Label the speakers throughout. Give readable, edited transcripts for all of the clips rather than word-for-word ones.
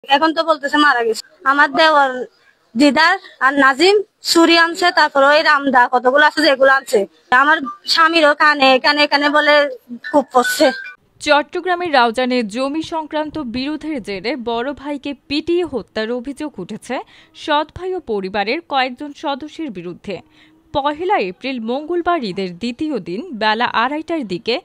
Speaker 1: এখন তো বলতেছে মারা গেছে। আমার দেওয়ার দিদার আর নাজিম চুরি আনছে, তারপর ওই রামদা কতগুলো আছে যেগুলো আনছে। আমার স্বামীরও কানে কানে এখানে বলে খুব পড়ছে।
Speaker 2: চট্টগ্রামের রাউজানে জমি সংক্রান্ত বিরোধের জেরে বড় ভাইকে পিটিয়ে হত্যার অভিযোগ উঠেছে সৎ ভাই ও পরিবারের কয়েকজন সদস্যের বিরুদ্ধে। ১ এপ্রিল মঙ্গলবার ঈদের দ্বিতীয় দিন বেলা ২:৩০টার দিকে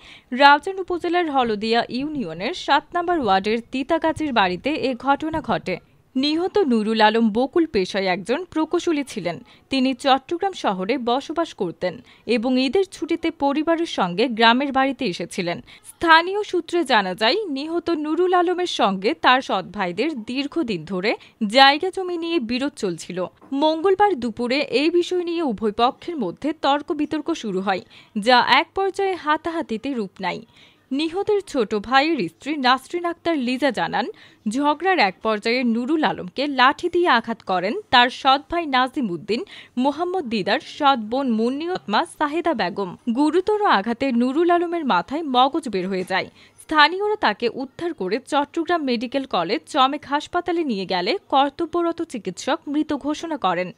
Speaker 2: রাউজান উপজেলার হলদিয়া ইউনিয়নের ৭ নম্বর ওয়ার্ডের তিতাগাছির বাড়িতে এ ঘটনা ঘটে। নিহত নুরুল আলম বকুল পেশায় একজন প্রকৌশলী ছিলেন। তিনি চট্টগ্রাম শহরে বসবাস করতেন এবং ঈদের ছুটিতে পরিবারের সঙ্গে গ্রামের বাড়িতে এসেছিলেন। স্থানীয় সূত্রে জানা যায়, নিহত নুরুল আলমের সঙ্গে তার সৎ ভাইদের দীর্ঘদিন ধরে জায়গা জমি নিয়ে বিরোধ চলছিল। মঙ্গলবার দুপুরে এই বিষয় নিয়ে উভয় পক্ষের মধ্যে তর্ক বিতর্ক শুরু হয়, যা এক পর্যায়ে হাতাহাতিতে রূপ নেয়। নিহতের ছোট ভাইয়ের স্ত্রী নাসরিন আক্তার লিজা জানান, ঝগড়ার এক পর্যায়ে নুরুল আলমকে লাঠি দিয়ে আঘাত করেন তার সৎ ভাই নাজিম উদ্দিন, মোহাম্মদ দিদার সৎ বোন মুন্নিয়তমা সাহেদা বেগম। গুরুতর আঘাতে নুরুল আলমের মাথায় মগজ বের হয়ে যায়। স্থানীয়রা তাকে উদ্ধার করে চট্টগ্রাম মেডিকেল কলেজ চমেক হাসপাতালে নিয়ে গেলে কর্তব্যরত চিকিৎসক মৃত ঘোষণা করেন।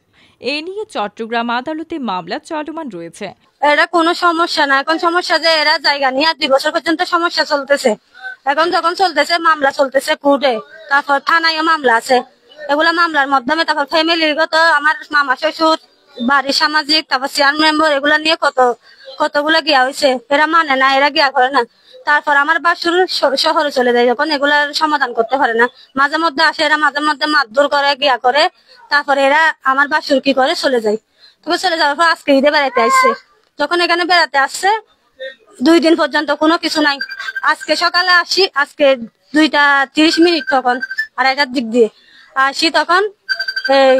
Speaker 2: এ নিয়ে চট্টগ্রাম আদালতে মামলা চলমান রয়েছে।
Speaker 1: এটা কোনো সমস্যা না, এখন সমস্যা যে এরা জায়গা নিয়ে 2 বছর পর্যন্ত সমস্যা চলতেছে। এখন যখন চলতেছে মামলা চলতেছে কোর্টে, তারপর থানায় মামলা আছে। এগুলা মামলার মাধ্যমে তারপর ফ্যামিলিগত আমার মামা শ্বশুর, বাড়ির সামাজিক, তারপর চেয়ার মেম্বার, এগুলা নিয়ে কতগুলা গিয়া হয়েছে। এরা মানে না, এরা গিয়া করে না। তারপর আমার বাসুর শহরে চলে যায়, যখন এগুলার সমাধান করতে পারে না, মাঝে মধ্যে আসে এরা, মাঝে মধ্যে মারধর করে গিয়া করে। তারপরে এরা আমার বাসুর কি করে চলে যায়। তবে চলে যাওয়ার পর আজকে ঈদে বেড়াইতে আসছে। যখন এখানে বেড়াতে আসছে 2 দিন পর্যন্ত কোনো কিছু নাই। আজকে সকালে আসি, আজকে 2:30 তখন 2:30টার দিক দিয়ে আসি, তখন এই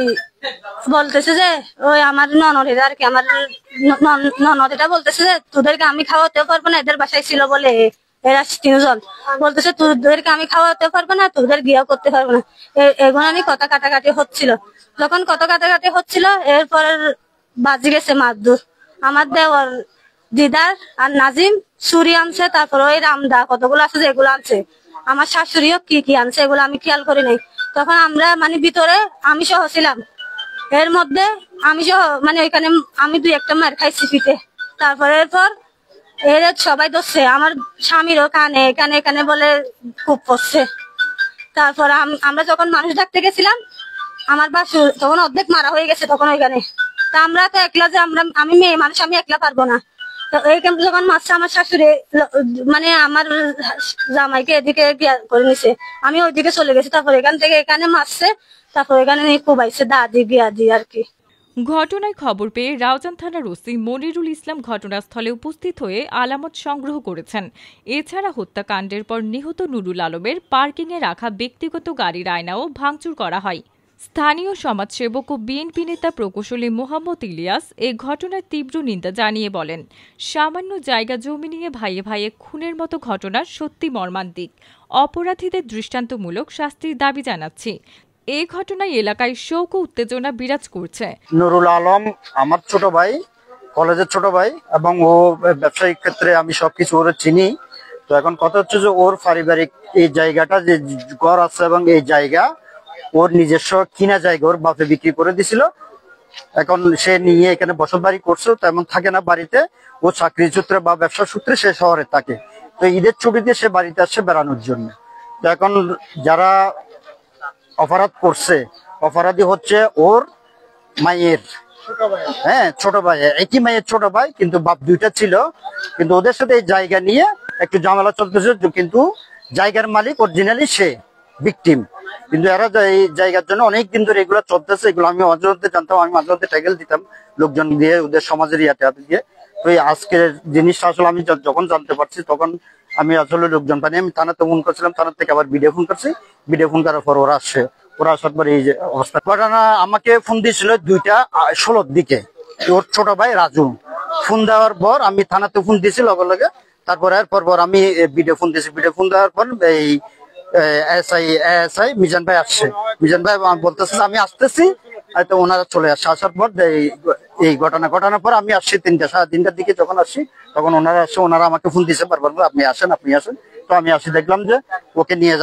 Speaker 1: বলতেছে যে ওই আমার ননদেরা আর কি, আমার ননদেরা বলতেছে যে তোদেরকে আমি খাওয়াতেও পারবো না, এদের বাসায় ছিল বলে এরা 3 জন বলতেছে তোদেরকে আমি খাওয়াতে পারবো না, তোদের গিয়া করতে পারবো না। এগুলো নিয়ে কথা কাটাকাটি হচ্ছিল। যখন কথা কাটাকাটি হচ্ছিল, এরপর বাজি গেছে মারধর। আমার দেওয়ার দিদার আর নাজিম চুরি আনছে, তারপর ওই রামদা কতগুলো আছে যেগুলো আনছে। আমার শাশুড়িও কি কি আনছে এগুলো আমি খেয়াল করি নাই। তখন আমরা মানে ভিতরে আমি সহ ছিলাম, এর মধ্যে আমি সহ মানে ওইখানে আমি 2-1টা মার খাইছি পিঠে। তারপর এরপর এর সবাই ধরছে, আমার স্বামীরও কানে কানে কানে বলে খুব পড়ছে। তারপর আমরা যখন মানুষ ডাকতে গেছিলাম, আমার বাসু তখন অর্ধেক মারা হয়ে গেছে তখন ওইখানে। তা আমরা তো একলা যে আমি মেয়ে মানুষ, আমি একলা পারবো না। তো এই ক্যাম্পে যখন মারছে, আমার শাশুড়ি মানে আমার জামাইকে এদিকে করে নিছে, আমি ওইদিকে চলে গেছি। তারপর এখান থেকে এখানে মারছে, তারপর এখানে নিয়ে কুবাইছে দাদি গিয়াদি আর কি।
Speaker 2: ঘটনায় খবর পেয়ে রাউজান থানার ওসি মনিরুল ইসলাম ঘটনাস্থলে উপস্থিত হয়ে আলামত সংগ্রহ করেছেন। এছাড়া হত্যাকাণ্ডের পর নিহত নুরুল আলমের পার্কিংয়ে রাখা ব্যক্তিগত গাড়ির আয়নাও ভাঙচুর করা হয়। স্থানীয় সমাজসেবক ও বিএনপি নেতা প্রকৌশলী মোহাম্মদ ইলিয়াস এ ঘটনার তীব্র নিন্দা জানিয়ে বলেন, সামান্য জায়গা জমি নিয়ে ভাইয়ে ভাইয়ে খুনের মতো ঘটনা সত্যি মর্মান্তিক। অপরাধীদের দৃষ্টান্তমূলক শাস্তির দাবি জানাচ্ছি। এই ঘটনায় এলাকায় শোক ও উত্তেজনা বিরাজ করছে।
Speaker 3: নুরুল আলম আমার ছোট ভাই, কলেজের ছোট ভাই, এবং ও ব্যবসায়িক ক্ষেত্রে আমি সবকিছু ওর চিনি। তো এখন কথা হচ্ছে যে ওর পারিবারিক এই জায়গাটা যে ঘর আছে এবং এই জায়গা ওর নিজস্ব কিনা জায়গা ওর বাপে বিক্রি করে দিছিল। এখন সে নিয়ে এখানে বসত বাড়ি করছে, তেমন থাকে না বাড়িতে। ও চাকরি সূত্রে বা ব্যবসা সূত্রে সে শহরে থাকে। তো ঈদের ছুটিতে সে বাড়িতে আসছে বেড়ানোর জন্য। তো এখন যারা অপরাধ করছে, অপরাধী হচ্ছে ওর মায়ের ছোট ভাই, একই মায়ের ছোট ভাই, কিন্তু বাপ 2টা ছিল। কিন্তু ওদের সাথে এই জায়গা নিয়ে একটু ঝামেলা চলতেছে, কিন্তু জায়গার মালিক অরিজিনালি সে ভিকটিম। কিন্তু এরা এই জায়গার জন্য অনেকদিন ধরে এগুলো চলতেছে। এগুলো আমি মাঝে মধ্যে জানতাম, আমি মাঝে মধ্যে ট্যাগেল দিতাম লোকজন দিয়ে, ওদের সমাজের ইয়াতে দিয়ে। তো এই আজকের জিনিসটা আসলে আমি যখন জানতে পারছি, তখন আমি আসলে লোকজন পানি আমি থানাতে ফোন করছিলাম, থানার থেকে আবার ভিডিও ফোন করছি। ভিডিও ফোন করার পর ওরা আসছে, ওরা আসার পর এই যে অবস্থা। ঘটনা আমাকে ফোন দিয়েছিল 2:16 দিকে, ওর ছোট ভাই রাজু। ফোন দেওয়ার পর আমি থানাতে ফোন দিয়েছি লগে লগে। তারপর এরপর আমি ভিডিও ফোন দিয়েছি। ভিডিও ফোন দেওয়ার পর এই এসআই মিজান ভাই আসছে। মিজান ভাই বলতেছে আমি আসতেছি, হয়তো ওনারা চলে আসছে। আসার পর এই ঘটনা ঘটানোর পর আমি আসছি 3টার দিকে যখন আসছি তখন ওনারা আমাকে ফোন দিয়েছে বারবার, আপনি আসেন। তো আমি আসি, দেখলাম যে ওকে নিয়ে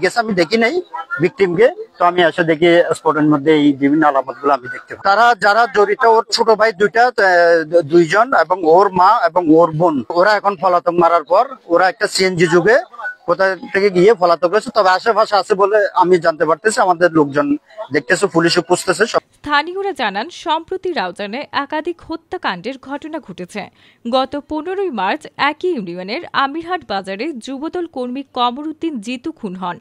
Speaker 3: গেছে, আমি দেখি নাই ভিকটিমকে। তো আমি এসে দেখি স্পটের মধ্যে এই বিভিন্ন আলামত গুলো আমি দেখতে পাই। তারা যারা জড়িত, ওর ছোট ভাই দুইজন এবং ওর মা এবং ওর বোন, ওরা এখন পলাতক মারার পর ওরা একটা সিএনজি যুগে কোথা থেকে গিয়ে পলাতক হয়েছে। তবে আশেপাশে আছে বলে আমি জানতে পারতেছি, আমাদের লোকজন দেখতেছে, পুলিশও খুঁজতেছে।
Speaker 2: স্থানীয়রা জানান, সম্প্রতি রাউজানে একাধিক হত্যাকাণ্ডের ঘটনা ঘটেছে। গত 15ই মার্চ একই ইউনিয়নের আমিরহাট বাজারে যুবদল কর্মী কমরউদ্দিন জিতু খুন হন।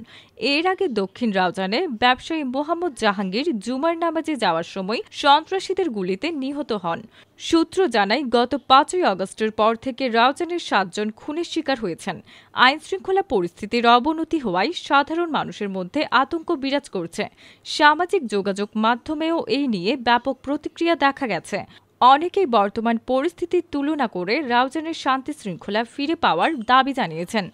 Speaker 2: এর আগে দক্ষিণ রাউজানে ব্যবসায়ী মোহাম্মদ জাহাঙ্গীর জুমার নামাজে যাওয়ার সময় সন্ত্রাসীদের গুলিতে নিহত হন। সূত্র জানায়, গত 5ই আগস্টের পর থেকে রাউজানের 7 জন খুনের শিকার হয়েছেন। আইনশৃঙ্খলা পরিস্থিতির অবনতি হওয়ায় সাধারণ মানুষের মধ্যে আতঙ্ক বিরাজ করছে। সামাজিক যোগাযোগ মাধ্যমেও এই নিয়ে ব্যাপক প্রতিক্রিয়া দেখা গেছে। অনেকেই বর্তমান পরিস্থিতির তুলনা করে রাউজানের শান্তি শৃঙ্খলা ফিরে পাওয়ার দাবি জানিয়েছেন।